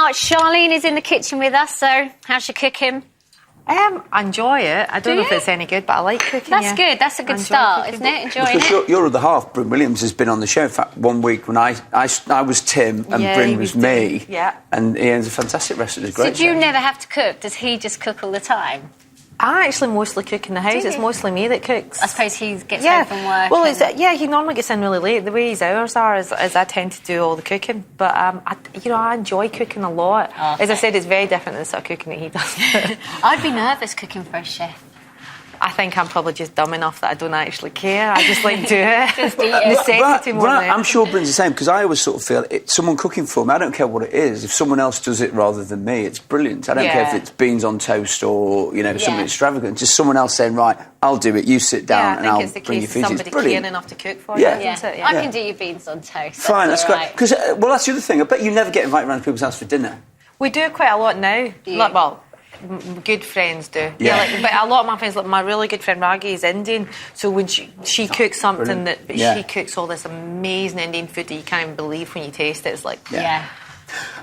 Now, Sharleen is in the kitchen with us, so how's your cooking? I enjoy it. I don't know if it's any good, but I like cooking. That's good. That's a good start, isn't it? Enjoying it. Because your other half, Bryn Williams, has been on the show. In fact, one week when I was Tim and Bryn was me. Yeah. And Ian's a fantastic wrestler. He's great. So do you never have to cook? Does he just cook all the time? I actually mostly cook in the house. It's mostly me that cooks. I suppose he gets home from work. Well, he normally gets in really late. The way his hours are is I tend to do all the cooking. But, I enjoy cooking a lot. Oh, as I said, it's very different than the sort of cooking that he does. I'd be nervous cooking for a chef. I think I'm probably just dumb enough that I don't actually care. I just like do it. Just eat it. Necessity more than I'm sure Bryn's the same, because I always sort of feel someone cooking for me, I don't care what it is. If someone else does it rather than me, it's brilliant. I don't care if it's beans on toast or, something extravagant. Just someone else saying, right, I'll do it, you sit down and I'll bring your food. Somebody caring enough to cook for you, isn't it? I can do your beans on toast. Fine, that's great. Because, that's the other thing. I bet you never get invited around to people's house for dinner. We do it quite a lot now. Good friends do. But a lot of my friends, like my really good friend Raghi is Indian, so when she cooks something she cooks all this amazing Indian food that you can't even believe when you taste it. It's like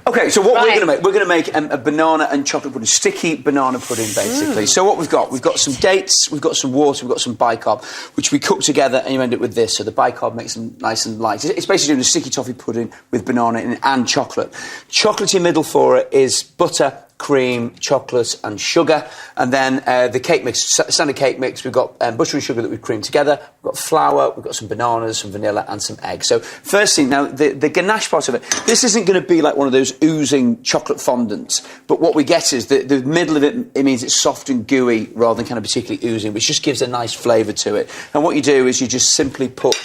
Okay, so what we're going to make a banana and chocolate pudding, sticky banana pudding, basically. So what we've got some dates, we've got some water, we've got some bicarb, which we cook together, and you end up with this. So the bicarb makes them nice and light. It's basically doing a sticky toffee pudding with banana and chocolate. Chocolatey middle for it is butter, cream, chocolate and sugar, and then the cake mix, standard cake mix. We've got butter and sugar that we've creamed together, we've got flour, we've got some bananas, some vanilla and some eggs. So first thing, now the ganache part of it, this isn't going to be like one of those oozing chocolate fondants, but what we get is the middle of it means it's soft and gooey rather than kind of particularly oozing, which just gives a nice flavour to it. And what you do is you just simply put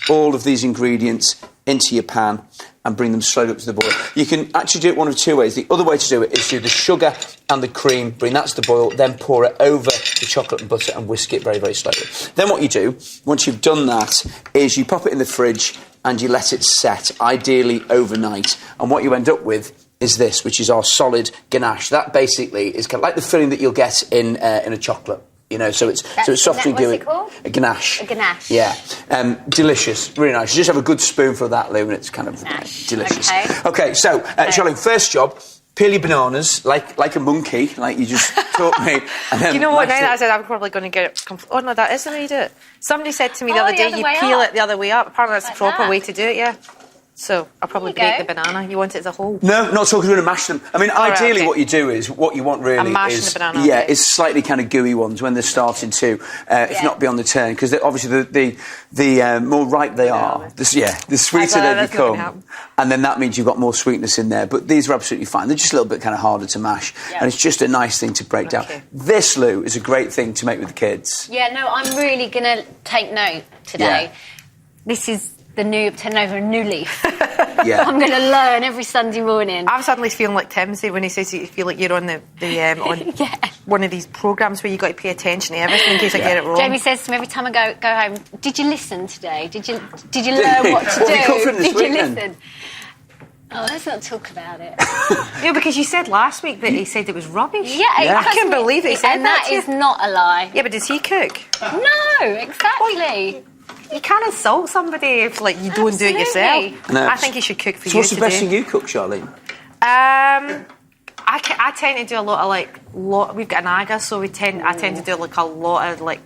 all of these ingredients into your pan and bring them slowly up to the boil. You can actually do it one of two ways. The other way to do it is do the sugar and the cream, bring that to the boil, then pour it over the chocolate and butter and whisk it very, very slowly. Then what you do, once you've done that, is you pop it in the fridge and you let it set, ideally overnight. And what you end up with is this, which is our solid ganache. That basically is kind of like the filling that you'll get in a chocolate. So it's soft and gooey. What's it called? A ganache. A ganache. Yeah. Delicious. Really nice. You just have a good spoonful of that, Lou, and it's kind of delicious. Okay, so, Sharleen, first job, peel your bananas like a monkey, like you just taught me. And then you know what, now that I said I'm probably going to get it... Oh, no, that isn't the way you do it. Somebody said to me the other day, you peel it the other way up. Apparently that's the proper way to do it, yeah. So I'll probably break the banana. You want it as a whole? No, not talking. We're going to mash them. I mean, ideally, what you do is what you want really is the banana. Is slightly kind of gooey ones when they're starting to, if not beyond the turn, because obviously the more ripe they are, the sweeter they become, and then that means you've got more sweetness in there. But these are absolutely fine. They're just a little bit kind of harder to mash, and it's just a nice thing to break down. This, Lou, is a great thing to make with the kids. Yeah, no, I'm really going to take note today. Yeah. This is turn over a new leaf. I'm going to learn every Sunday morning. I'm suddenly feeling like Timsy when he says you feel like you're on on one of these programmes where you got to pay attention to everything in case I get it wrong. Jamie says to me every time I go home, "Did you listen today? Did you learn what to do? Did you listen?" Oh, let's not talk about it. Yeah, because you said last week that he said it was rubbish. Yeah. I can't believe it. He said and that is not a lie. Yeah, but does he cook? No, exactly. You can't insult somebody if you don't do it yourself. No. I think he should cook for you. What's the best thing you cook, Sharleen? I tend to do a lot of we've got an aga, so I tend to do a lot of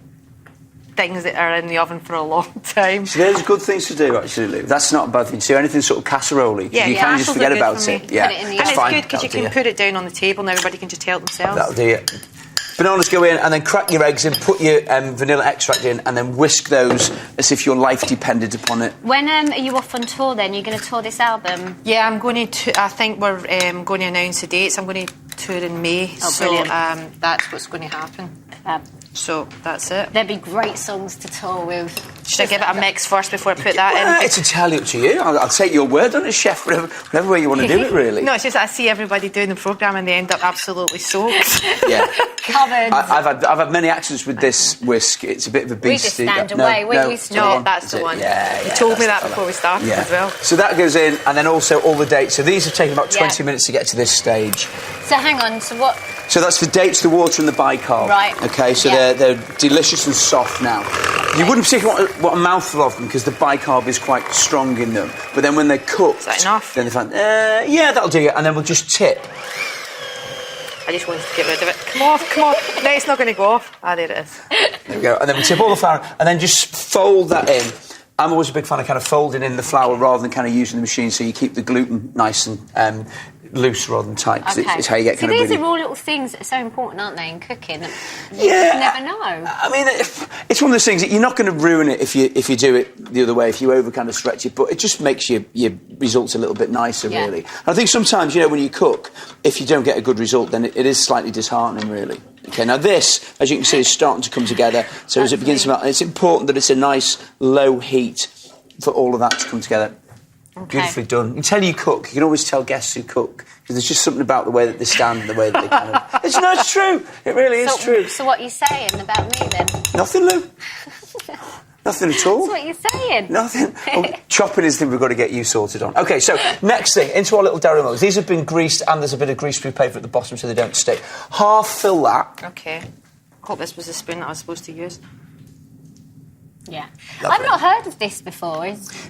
things that are in the oven for a long time. So there's good things to do, actually, Lou. That's not a bad thing to do. Anything sort of casserole-y. Yeah, you can just forget about it. Yeah, and it's fine. Good because you can put it down on the table and everybody can just help themselves. That'll do it. Bananas go in, and then crack your eggs in, put your vanilla extract in, and then whisk those as if your life depended upon it. When are you off on tour then? You're going to tour this album? Yeah, I'm going to... I think we're going to announce the dates. I'm going to tour in May. Oh, brilliant. So that's what's going to happen. So that's it. There'd be great songs to tour with. Should I give it a mix first before I put that in? It's entirely up to you. I'll take your word on it, chef, whatever way you want to do it, really. No, it's just that I see everybody doing the programme and they end up absolutely soaked. Yeah. Covered. I've had many accidents with this whisk. It's a bit of a beast. We just stand away. We're used to it. No, that's the one. You told me that before we started as well. So that goes in, and then also all the dates. So these have taken about 20 minutes to get to this stage. So hang on, so what... So that's the dates, the water and the bicarb. Right. Okay, so they're delicious and soft now. You wouldn't particularly want a mouthful of them because the bicarb is quite strong in them. But then when they're cooked... Is that enough? Then they find, yeah, that'll do it. And then we'll just tip. I just wanted to get rid of it. Come off. No, it's not going to go off. Ah, there it is. There we go. And then we tip all the flour and then just fold that in. I'm always a big fan of kind of folding in the flour rather than kind of using the machine, so you keep the gluten nice and loose rather than tight. Because it's how you get kind of these really... are all little things that are so important, aren't they, in cooking? You Yeah, never know. I mean, it's one of those things that you're not going to ruin it if you do it the other way, if you over kind of stretch it, but it just makes your results a little bit nicer, really. And I think sometimes, when you cook, if you don't get a good result, then it is slightly disheartening, really. Okay, now this, as you can see, is starting to come together. So as it begins to melt, it's important that it's a nice low heat for all of that to come together. Okay. Beautifully done. You can tell you cook. You can always tell guests who cook because there's just something about the way that they stand and the way that they kind of... It's true. It really is true. So what are you saying about me, then? Nothing, Lou. Nothing at all. That's what you're saying. Nothing. Oh, chopping is the thing we've got to get you sorted on. OK, so next thing, into our little dairy mugs. These have been greased and there's a bit of greaseproof paper at the bottom so they don't stick. Half fill that. OK. I hope this was the spoon that I was supposed to use. Yeah. Lovely. I've not heard of this before.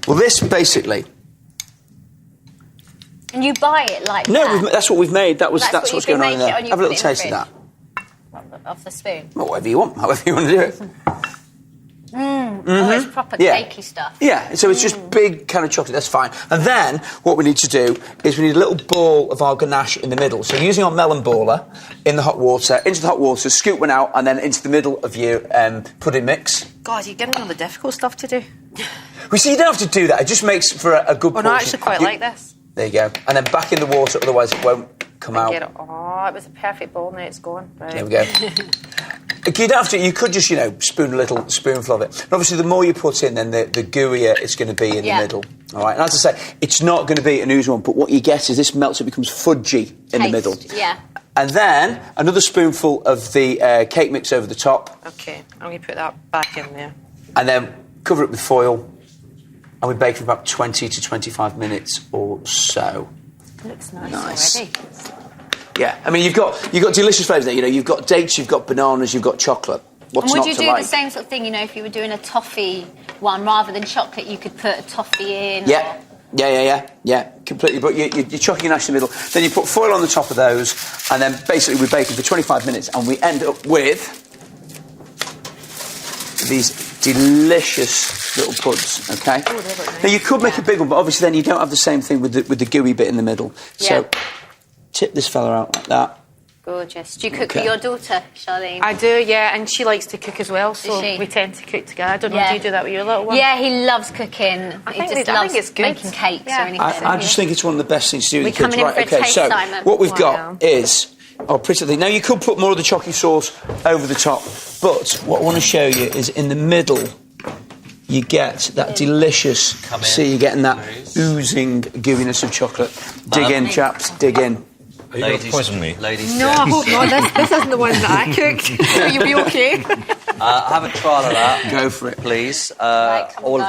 Well, this basically... And you buy it like No, that? that's what we've made. That's what's going on in there. Have a little taste of that. Off the spoon? Well, whatever you want, however you want to do it. Oh, it's proper cakey stuff. Yeah, so it's just big kind of chocolate, that's fine. And then what we need to do is we need a little ball of our ganache in the middle. So using our melon baller in the hot water, into the hot water, scoop one out, and then into the middle of your pudding mix. God, you're giving me all the difficult stuff to do. Well, see, you don't have to do that. It just makes for a good portion. No, I actually quite like this. There you go. And then back in the water, otherwise it won't come out. Oh, it was a perfect bowl, now it's gone. Right. There we go. You don't have to, you could just, spoon a little spoonful of it. And obviously, the more you put in, then the gooier it's going to be in the middle. All right, and as I say, it's not going to be an oozy one, but what you get is this melts, it becomes fudgy in the middle. Yeah. And then another spoonful of the cake mix over the top. OK, I'm going to put that back in there. And then cover it with foil. And we bake for about 20 to 25 minutes or so. It looks nice already. Yeah, I mean, you've got delicious flavours there. You've got dates, you've got bananas, you've got chocolate. What's and would not you to do like? the same sort of thing, if you were doing a toffee one, rather than chocolate, you could put a toffee in? Yeah. Yeah, completely. But you're chucking ganache in the middle. Then you put foil on the top of those, and then basically we bake them for 25 minutes, and we end up with these delicious little puds, OK? Oh, nice. Now, you could make a big one, but obviously then you don't have the same thing with the gooey bit in the middle. Yeah. So tip this fella out like that. Gorgeous. Do you cook with your daughter, Sharleen? I do, yeah, and she likes to cook as well, so we tend to cook together. I don't know, do you do that with your little one? Yeah, he loves cooking. He just loves it's good. making cakes or anything. I just think it's one of the best things to do with kids. Right, OK, so what we've got is... Oh, pretty thing. Now, you could put more of the chocolate sauce over the top, but what I want to show you is in the middle, you get that delicious... See, you're getting that oozing gooiness of chocolate. Dig in, chaps, dig in. Are you going to poison me? Ladies, no, I hope not. This isn't the one that I cooked. Will you be OK? Have a trial of that. Go for it. Please. Right, all